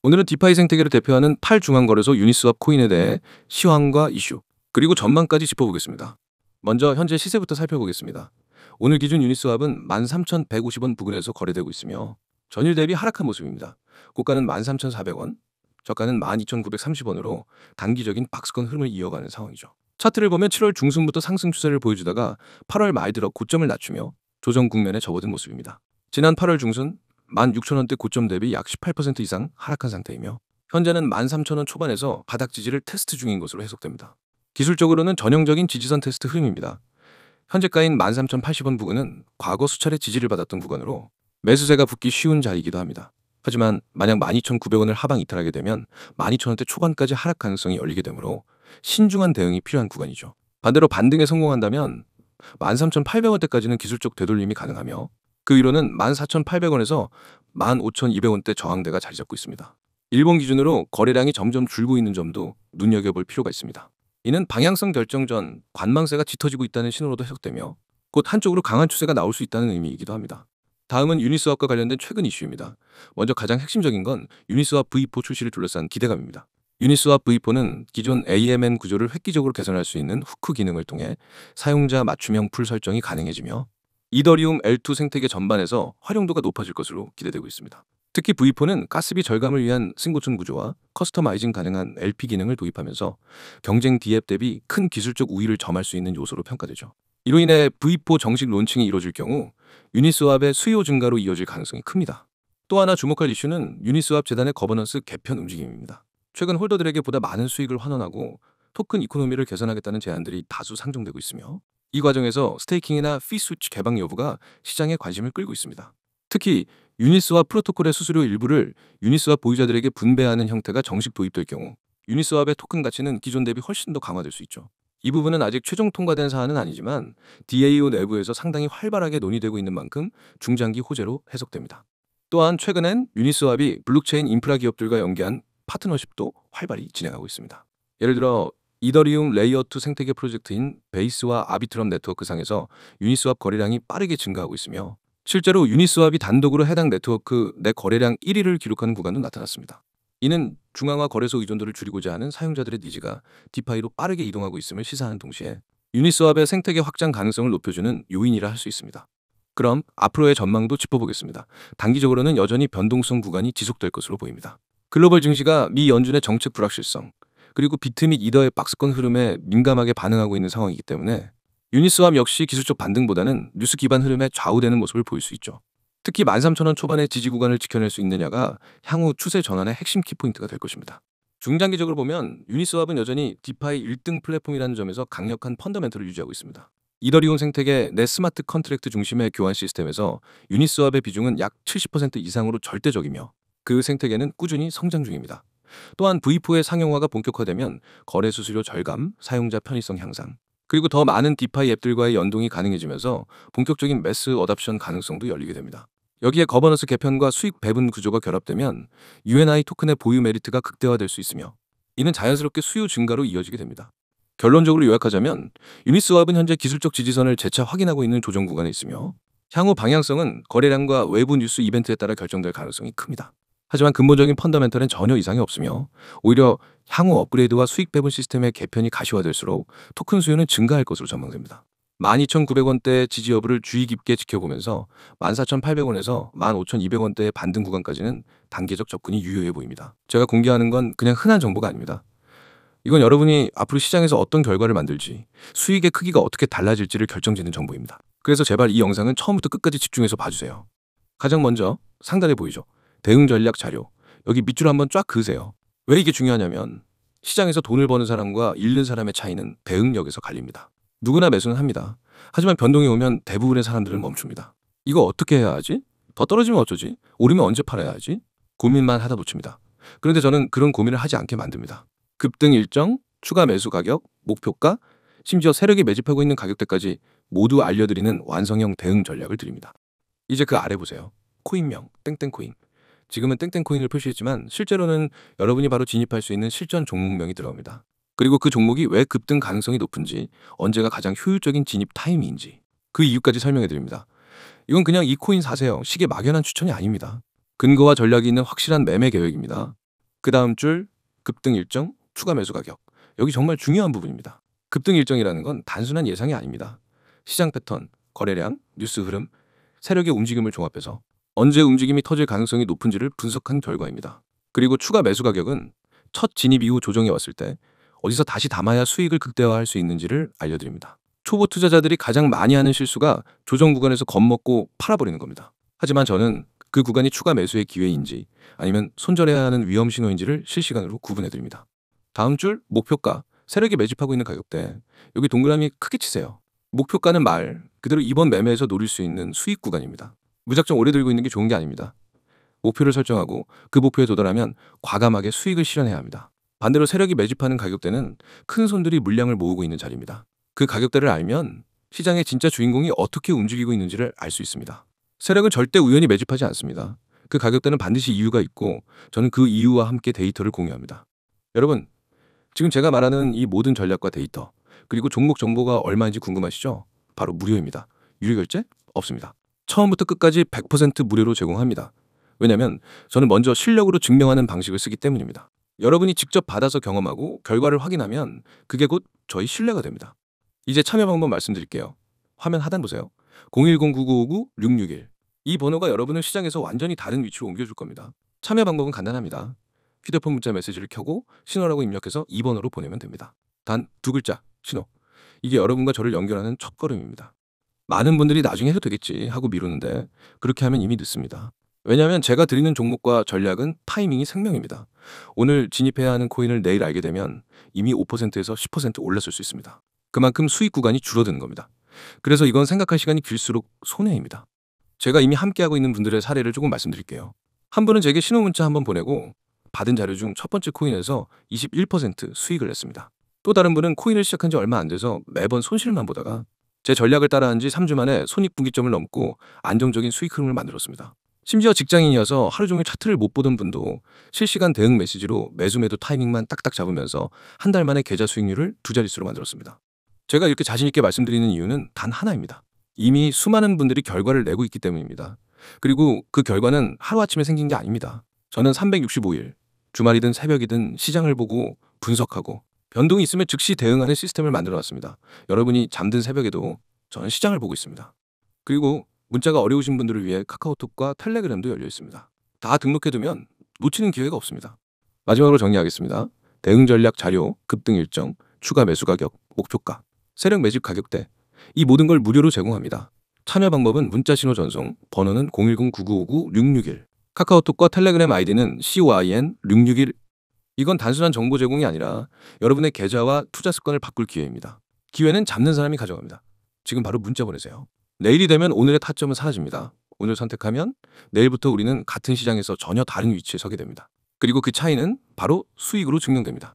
오늘은 디파이 생태계를 대표하는 8중앙거래소 유니스왑 코인에 대해 시황과 이슈, 그리고 전망까지 짚어보겠습니다. 먼저 현재 시세부터 살펴보겠습니다. 오늘 기준 유니스왑은 13,150원 부근에서 거래되고 있으며 전일 대비 하락한 모습입니다. 고가는 13,400원, 저가는 12,930원으로 단기적인 박스권 흐름을 이어가는 상황이죠. 차트를 보면 7월 중순부터 상승 추세를 보여주다가 8월 말 들어 고점을 낮추며 조정 국면에 접어든 모습입니다. 지난 8월 중순 16,000원대 고점 대비 약 18% 이상 하락한 상태이며 현재는 13,000원 초반에서 바닥 지지를 테스트 중인 것으로 해석됩니다. 기술적으로는 전형적인 지지선 테스트 흐름입니다. 현재가인 13,080원 부근은 과거 수차례 지지를 받았던 구간으로 매수세가 붙기 쉬운 자리이기도 합니다. 하지만 만약 12,900원을 하방 이탈하게 되면 12,000원대 초반까지 하락 가능성이 열리게 되므로 신중한 대응이 필요한 구간이죠. 반대로 반등에 성공한다면 13,800원대까지는 기술적 되돌림이 가능하며 그 위로는 14,800원에서 15,200원대 저항대가 자리 잡고 있습니다. 일본 기준으로 거래량이 점점 줄고 있는 점도 눈여겨볼 필요가 있습니다. 이는 방향성 결정 전 관망세가 짙어지고 있다는 신호로도 해석되며 곧 한쪽으로 강한 추세가 나올 수 있다는 의미이기도 합니다. 다음은 유니스왑과 관련된 최근 이슈입니다. 먼저 가장 핵심적인 건 유니스왑 V4 출시를 둘러싼 기대감입니다. 유니스왑 V4는 기존 AMM 구조를 획기적으로 개선할 수 있는 후크 기능을 통해 사용자 맞춤형 풀 설정이 가능해지며 이더리움 L2 생태계 전반에서 활용도가 높아질 것으로 기대되고 있습니다. 특히 V4는 가스비 절감을 위한 싱고촌 구조와 커스터마이징 가능한 LP 기능을 도입하면서 경쟁 D앱 대비 큰 기술적 우위를 점할 수 있는 요소로 평가되죠. 이로 인해 V4 정식 론칭이 이루어질 경우 유니스왑의 수요 증가로 이어질 가능성이 큽니다. 또 하나 주목할 이슈는 유니스왑 재단의 거버넌스 개편 움직임입니다. 최근 홀더들에게 보다 많은 수익을 환원하고 토큰 이코노미를 개선하겠다는 제안들이 다수 상정되고 있으며 이 과정에서 스테이킹이나 피 스위치 개방 여부가 시장의 관심을 끌고 있습니다. 특히 유니스왑 프로토콜의 수수료 일부를 유니스왑 보유자들에게 분배하는 형태가 정식 도입될 경우 유니스왑의 토큰 가치는 기존 대비 훨씬 더 강화될 수 있죠. 이 부분은 아직 최종 통과된 사안은 아니지만 DAO 내부에서 상당히 활발하게 논의되고 있는 만큼 중장기 호재로 해석됩니다. 또한 최근엔 유니스왑이 블록체인 인프라 기업들과 연계한 파트너십도 활발히 진행하고 있습니다. 예를 들어 이더리움 레이어2 생태계 프로젝트인 베이스와 아비트럼 네트워크 상에서 유니스왑 거래량이 빠르게 증가하고 있으며 실제로 유니스왑이 단독으로 해당 네트워크 내 거래량 1위를 기록하는 구간도 나타났습니다. 이는 중앙화 거래소 의존도를 줄이고자 하는 사용자들의 니즈가 디파이로 빠르게 이동하고 있음을 시사하는 동시에 유니스왑의 생태계 확장 가능성을 높여주는 요인이라 할 수 있습니다. 그럼 앞으로의 전망도 짚어보겠습니다. 단기적으로는 여전히 변동성 구간이 지속될 것으로 보입니다. 글로벌 증시가 미 연준의 정책 불확실성, 그리고 비트 및 이더의 박스권 흐름에 민감하게 반응하고 있는 상황이기 때문에 유니스왑 역시 기술적 반등보다는 뉴스 기반 흐름에 좌우되는 모습을 보일 수 있죠. 특히 13,000원 초반의 지지 구간을 지켜낼 수 있느냐가 향후 추세 전환의 핵심 키포인트가 될 것입니다. 중장기적으로 보면 유니스왑은 여전히 디파이 1등 플랫폼이라는 점에서 강력한 펀더멘털을 유지하고 있습니다. 이더리움 생태계 내 스마트 컨트랙트 중심의 교환 시스템에서 유니스왑의 비중은 약 70% 이상으로 절대적이며 그 생태계는 꾸준히 성장 중입니다. 또한 V4의 상용화가 본격화되면 거래 수수료 절감, 사용자 편의성 향상, 그리고 더 많은 디파이 앱들과의 연동이 가능해지면서 본격적인 매스 어답션 가능성도 열리게 됩니다. 여기에 거버넌스 개편과 수익 배분 구조가 결합되면 UNI 토큰의 보유 메리트가 극대화될 수 있으며 이는 자연스럽게 수요 증가로 이어지게 됩니다. 결론적으로 요약하자면 유니스왑은 현재 기술적 지지선을 재차 확인하고 있는 조정 구간에 있으며 향후 방향성은 거래량과 외부 뉴스 이벤트에 따라 결정될 가능성이 큽니다. 하지만 근본적인 펀더멘털엔 전혀 이상이 없으며 오히려 향후 업그레이드와 수익 배분 시스템의 개편이 가시화될수록 토큰 수요는 증가할 것으로 전망됩니다. 12,900원대 지지 여부를 주의 깊게 지켜보면서 14,800원에서 15,200원대의 반등 구간까지는 단계적 접근이 유효해 보입니다. 제가 공개하는 건 그냥 흔한 정보가 아닙니다. 이건 여러분이 앞으로 시장에서 어떤 결과를 만들지, 수익의 크기가 어떻게 달라질지를 결정짓는 정보입니다. 그래서 제발 이 영상은 처음부터 끝까지 집중해서 봐주세요. 가장 먼저 상단에 보이죠? 대응 전략 자료. 여기 밑줄 한번 쫙 그으세요. 왜 이게 중요하냐면 시장에서 돈을 버는 사람과 잃는 사람의 차이는 대응력에서 갈립니다. 누구나 매수는 합니다. 하지만 변동이 오면 대부분의 사람들은 멈춥니다. 이거 어떻게 해야 하지? 더 떨어지면 어쩌지? 오르면 언제 팔아야 하지? 고민만 하다 놓칩니다. 그런데 저는 그런 고민을 하지 않게 만듭니다. 급등 일정, 추가 매수 가격, 목표가, 심지어 세력이 매집하고 있는 가격대까지 모두 알려드리는 완성형 대응 전략을 드립니다. 이제 그 아래 보세요. 코인명, 땡땡코인. 지금은 땡땡코인을 표시했지만 실제로는 여러분이 바로 진입할 수 있는 실전 종목명이 들어갑니다. 그리고 그 종목이 왜 급등 가능성이 높은지, 언제가 가장 효율적인 진입 타이밍인지 그 이유까지 설명해 드립니다. 이건 그냥 이 코인 사세요, 식의 막연한 추천이 아닙니다. 근거와 전략이 있는 확실한 매매 계획입니다. 그 다음 줄 급등 일정, 추가 매수 가격. 여기 정말 중요한 부분입니다. 급등 일정이라는 건 단순한 예상이 아닙니다. 시장 패턴, 거래량, 뉴스 흐름, 세력의 움직임을 종합해서 언제 움직임이 터질 가능성이 높은지를 분석한 결과입니다. 그리고 추가 매수 가격은 첫 진입 이후 조정이 왔을 때 어디서 다시 담아야 수익을 극대화할 수 있는지를 알려드립니다. 초보 투자자들이 가장 많이 하는 실수가 조정 구간에서 겁먹고 팔아버리는 겁니다. 하지만 저는 그 구간이 추가 매수의 기회인지 아니면 손절해야 하는 위험 신호인지를 실시간으로 구분해드립니다. 다음 줄 목표가, 세력이 매집하고 있는 가격대. 여기 동그라미 크게 치세요. 목표가는 말 그대로 이번 매매에서 노릴 수 있는 수익 구간입니다. 무작정 오래 들고 있는 게 좋은 게 아닙니다. 목표를 설정하고 그 목표에 도달하면 과감하게 수익을 실현해야 합니다. 반대로 세력이 매집하는 가격대는 큰 손들이 물량을 모으고 있는 자리입니다. 그 가격대를 알면 시장의 진짜 주인공이 어떻게 움직이고 있는지를 알 수 있습니다. 세력은 절대 우연히 매집하지 않습니다. 그 가격대는 반드시 이유가 있고 저는 그 이유와 함께 데이터를 공유합니다. 여러분, 지금 제가 말하는 이 모든 전략과 데이터 그리고 종목 정보가 얼마인지 궁금하시죠? 바로 무료입니다. 유료 결제 없습니다. 처음부터 끝까지 100% 무료로 제공합니다. 왜냐하면 저는 먼저 실력으로 증명하는 방식을 쓰기 때문입니다. 여러분이 직접 받아서 경험하고 결과를 확인하면 그게 곧 저희 신뢰가 됩니다. 이제 참여 방법 말씀드릴게요. 화면 하단 보세요. 010-9959-661. 이 번호가 여러분을 시장에서 완전히 다른 위치로 옮겨줄 겁니다. 참여 방법은 간단합니다. 휴대폰 문자 메시지를 켜고 신호라고 입력해서 이 번호로 보내면 됩니다. 단 두 글자, 신호. 이게 여러분과 저를 연결하는 첫걸음입니다. 많은 분들이 나중에 해도 되겠지 하고 미루는데 그렇게 하면 이미 늦습니다. 왜냐하면 제가 드리는 종목과 전략은 타이밍이 생명입니다. 오늘 진입해야 하는 코인을 내일 알게 되면 이미 5%에서 10% 올랐을 수 있습니다. 그만큼 수익 구간이 줄어드는 겁니다. 그래서 이건 생각할 시간이 길수록 손해입니다. 제가 이미 함께하고 있는 분들의 사례를 조금 말씀드릴게요. 한 분은 제게 신호 문자 한번 보내고 받은 자료 중 첫 번째 코인에서 21% 수익을 냈습니다. 또 다른 분은 코인을 시작한 지 얼마 안 돼서 매번 손실만 보다가 제 전략을 따라한 지 3주 만에 손익분기점을 넘고 안정적인 수익 흐름을 만들었습니다. 심지어 직장인이어서 하루 종일 차트를 못 보던 분도 실시간 대응 메시지로 매수 매도 타이밍만 딱딱 잡으면서 한 달 만에 계좌 수익률을 두 자릿수로 만들었습니다. 제가 이렇게 자신 있게 말씀드리는 이유는 단 하나입니다. 이미 수많은 분들이 결과를 내고 있기 때문입니다. 그리고 그 결과는 하루아침에 생긴 게 아닙니다. 저는 365일, 주말이든 새벽이든 시장을 보고 분석하고 변동이 있으면 즉시 대응하는 시스템을 만들어 놨습니다. 여러분이 잠든 새벽에도 저는 시장을 보고 있습니다. 그리고 문자가 어려우신 분들을 위해 카카오톡과 텔레그램도 열려 있습니다. 다 등록해두면 놓치는 기회가 없습니다. 마지막으로 정리하겠습니다. 대응 전략 자료, 급등 일정, 추가 매수 가격, 목표가, 세력 매집 가격대 이 모든 걸 무료로 제공합니다. 참여 방법은 문자 신호 전송, 번호는 010-9959-661 카카오톡과 텔레그램 아이디는 COIN661 이건 단순한 정보 제공이 아니라 여러분의 계좌와 투자 습관을 바꿀 기회입니다. 기회는 잡는 사람이 가져갑니다. 지금 바로 문자 보내세요. 내일이 되면 오늘의 타점은 사라집니다. 오늘 선택하면 내일부터 우리는 같은 시장에서 전혀 다른 위치에 서게 됩니다. 그리고 그 차이는 바로 수익으로 증명됩니다.